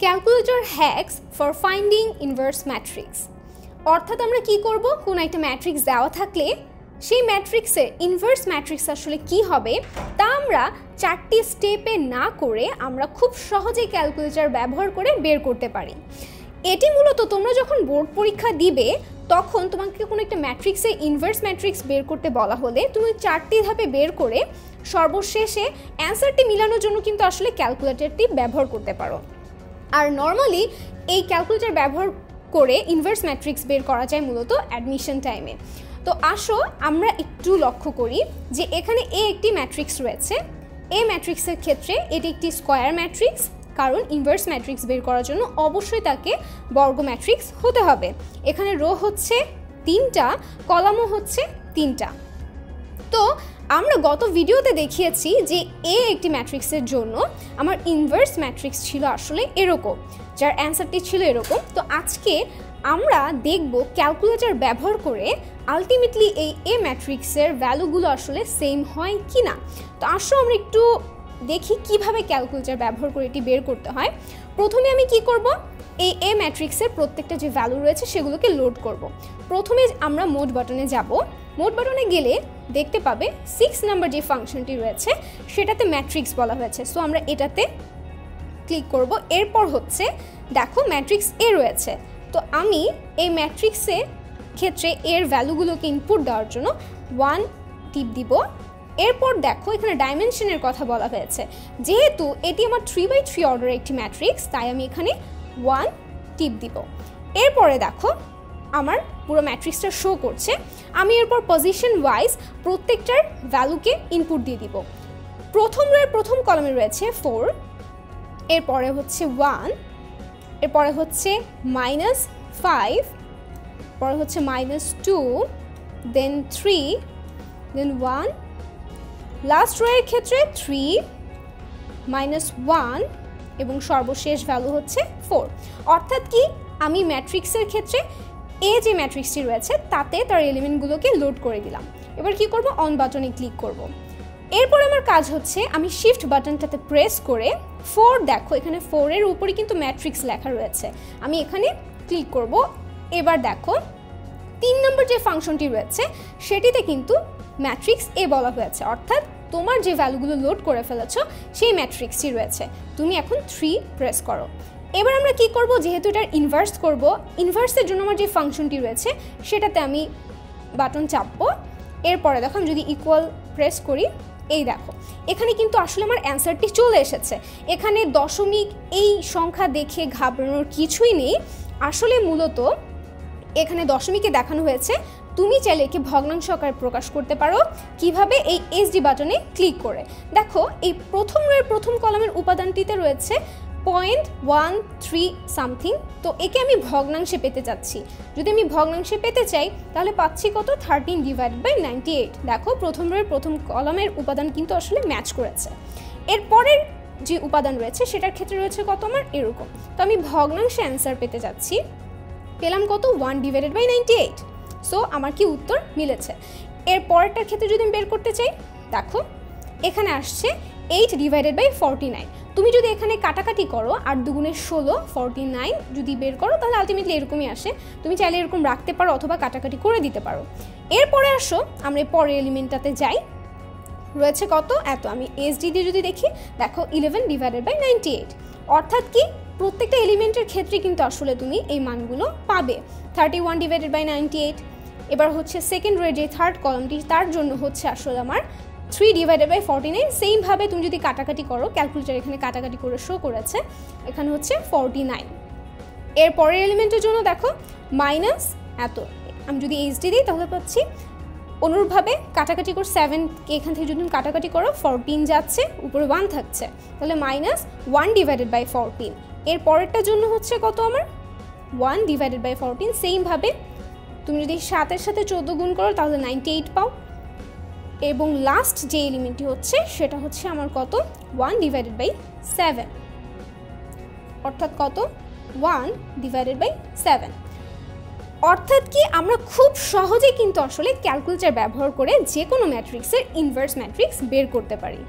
Calculator hacks for finding inverse matrix. অর্থাৎ আমরা কি করব, কোনো একটা ম্যাট্রিক্স দেওয়া থাকলে সেই ম্যাট্রিক্সের ইনভার্স ম্যাট্রিক্স আসলে কি হবে তা আমরা 4টি স্টেপে না করে আমরা খুব সহজেই ক্যালকুলেটর ব্যবহার করে বের করতে পারি। এটি মূলত তোমরা যখন বোর্ড পরীক্ষা দিবে তখন তোমাকে কোনো একটা ম্যাট্রিক্সের ইনভার্স ম্যাট্রিক্স বের করতে বলা হলে তুমি 4টি ধাপে বের করে সর্বশেষে অ্যান্সারটি মিলানোর জন্য কিন্তু আসলে ক্যালকুলেটরটি ব্যবহার করতে পারো। আর নর্মালি এই ক্যালকুলেটর ব্যবহার করে ইনভার্স ম্যাট্রিক্স বের করা যায় মূলত অ্যাডমিশন টাইমে। তো আসো আমরা একটু লক্ষ্য করি যে এখানে একটি ম্যাট্রিক্স রয়েছে। এই ম্যাট্রিক্সের ক্ষেত্রে এটি একটি স্কোয়ার ম্যাট্রিক্স, কারণ ইনভার্স ম্যাট্রিক্স বের করার জন্য অবশ্যই তাকে বর্গ ম্যাট্রিক্স হতে হবে। এখানে রো হচ্ছে 3টা, কলামও হচ্ছে 3টা। তো আমরা গত ভিডিওতে দেখিয়েছি যে একটি ম্যাট্রিক্সের জন্য আমার ইনভার্স ম্যাট্রিক্স ছিল আসলে এরকম, যার অ্যান্সারটি ছিল এরকম। তো আজকে আমরা দেখব ক্যালকুলেটর ব্যবহার করে আলটিমেটলি এই ম্যাট্রিক্সের ভ্যালুগুলো আসলে সেম হয় কি না। তো আসো আমরা একটু দেখি কিভাবে ক্যালকুলেটর ব্যবহার করে এটি বের করতে হয়। প্রথমে আমি কি করব, এই ম্যাট্রিক্সের প্রত্যেকটা যে ভ্যালু রয়েছে সেগুলোকে লোড করব। প্রথমে আমরা মোড বাটনে যাব। মোড বাটনে গেলে দেখতে পাবে 6 নাম্বার যে ফাংশনটি রয়েছে সেটাতে ম্যাট্রিক্স বলা হয়েছে। সো আমরা এটাতে ক্লিক করব। এরপর হচ্ছে দেখো ম্যাট্রিক্স এ রয়েছে। তো আমি এই ম্যাট্রিক্সের ক্ষেত্রে এর ভ্যালুগুলোকে ইনপুট দেওয়ার জন্য 1 টিপ দিব। এরপর দেখো এখানে ডাইমেনশনের কথা বলা হয়েছে, যেহেতু এটি আমার 3/3 অর্ডারের একটি ম্যাট্রিক্স তাই আমি এখানে 1 টিপ দিব। এরপরে দেখো আমার পুরো ম্যাট্রিক্সটা শো করছে। আমি এরপর পজিশন ওয়াইজ প্রত্যেকটার ভ্যালুকে ইনপুট দিয়ে দিব। প্রথম রোয়ের প্রথম কলামে রয়েছে 4, এরপরে হচ্ছে 1, এরপরে হচ্ছে -5, পরে হচ্ছে -2, দেন 3, দেন 1, লাস্ট রোয়ের ক্ষেত্রে 3, -1 এবং সর্বশেষ ভ্যালু হচ্ছে 4। অর্থাৎ কি আমি ম্যাট্রিক্সের ক্ষেত্রে যে ম্যাট্রিক্সটি রয়েছে তাতে তার এলিমেন্টগুলোকে লোড করে দিলাম। এবার কি করব, অন বাটনে ক্লিক করব। এরপর আমার কাজ হচ্ছে আমি শিফট বাটনটাতে প্রেস করে 4, দেখো এখানে 4 এর উপরে কিন্তু ম্যাট্রিক্স লেখা রয়েছে, আমি এখানে ক্লিক করব। এবার দেখো 3 নম্বর যে ফাংশনটি রয়েছে সেটিতে কিন্তু ম্যাট্রিক্স এ বলা হয়েছে, অর্থাৎ তোমার যে ভ্যালুগুলো লোড করে ফেলেছো সেই ম্যাট্রিক্সটি রয়েছে। তুমি এখন 3 প্রেস করো। এবার আমরা কি করব, যেহেতু এটার ইনভার্স করব, ইনভার্সের জন্য আমার যে ফাংশনটি রয়েছে সেটাতে আমি বাটন চাপবো। এরপরে দেখো আমি যদি ইকুয়াল প্রেস করি, এই দেখো এখানে কিন্তু আসলে আমার অ্যান্সারটি চলে এসেছে। এখানে দশমিক এই সংখ্যা দেখে ঘাবড়ানোর কিছুই নেই। আসলে মূলত এখানে দশমিকে দেখানো হয়েছে, তুমি চাইলে একে ভগ্নাংশ আকারে প্রকাশ করতে পারো। কিভাবে, এই এসডি বাটনে ক্লিক করে। দেখো এই প্রথম রোয়ের প্রথম কলামের উপাদানটিতে রয়েছে 0.13 সামথিং। তো একে আমি ভগ্নাংশে পেতে চাচ্ছি। যদি আমি ভগ্নাংশে পেতে চাই তাহলে পাচ্ছি কত, 13/98। দেখো প্রথম রোয়ের প্রথম কলামের উপাদান কিন্তু আসলে ম্যাচ করেছে। এরপরের যে উপাদান রয়েছে সেটার ক্ষেত্রে রয়েছে কত আমার এরকম। তো আমি ভগ্নাংশে অ্যান্সার পেতে যাচ্ছি, পেলাম কত, 1/98। সো আমার কি উত্তর মিলেছে। এর পরেরটার ক্ষেত্রে যদি আমি বের করতে চাই, দেখো এখানে আসছে 8/49। তুমি যদি এখানে কাটাকাটি করো 8 দুগুণে 16, 49 যদি বের করো তাহলে আলটিমেটলি এরকমই আসে। তুমি চাইলে এরকম রাখতে পারো অথবা কাটাকাটি করে দিতে পারো। এরপরে আসো আমরা পরের এলিমেন্টটাতে যাই, রয়েছে কত, এত। আমি এসডি দিয়ে যদি দেখি, দেখো 11/98। অর্থাৎ কি প্রত্যেকটা এলিমেন্টের ক্ষেত্রে কিন্তু আসলে তুমি এই মানগুলো পাবে। 31/98। এবার হচ্ছে সেকেন্ড রোয়ের যে থার্ড কলামটি তার জন্য হচ্ছে আসলে আমার 3/49। সেইমভাবে তুমি যদি কাটাকাটি করো, ক্যালকুলেটর এখানে কাটাকাটি করে শো করেছে, এখানে হচ্ছে 49। এর পরের এলিমেন্টের জন্য দেখো মাইনাস এত। আমি যদি এইচডি দিই তাহলে পাচ্ছি, অনুরূপভাবে কাটাকাটি করে 7কে এখান থেকে যদি কাটাকাটি করো 14 যাচ্ছে, উপরে 1 থাকছে, তাহলে -1/14। এর পরেরটার জন্য হচ্ছে কত আমার 1/14। সেইমভাবে তুমি যদি 7-এর সাথে 14 গুণ করো তাহলে 98 পাও। এবং লাস্ট যে এলিমেন্টটি হচ্ছে সেটা হচ্ছে আমার কত, 1/7। অর্থাৎ কত, 1/7। অর্থাৎ কি আমরা খুব সহজে কিন্তু আসলে ক্যালকুলেটর ব্যবহার করে যে কোনো ম্যাট্রিক্সের ইনভার্স ম্যাট্রিক্স বের করতে পারি।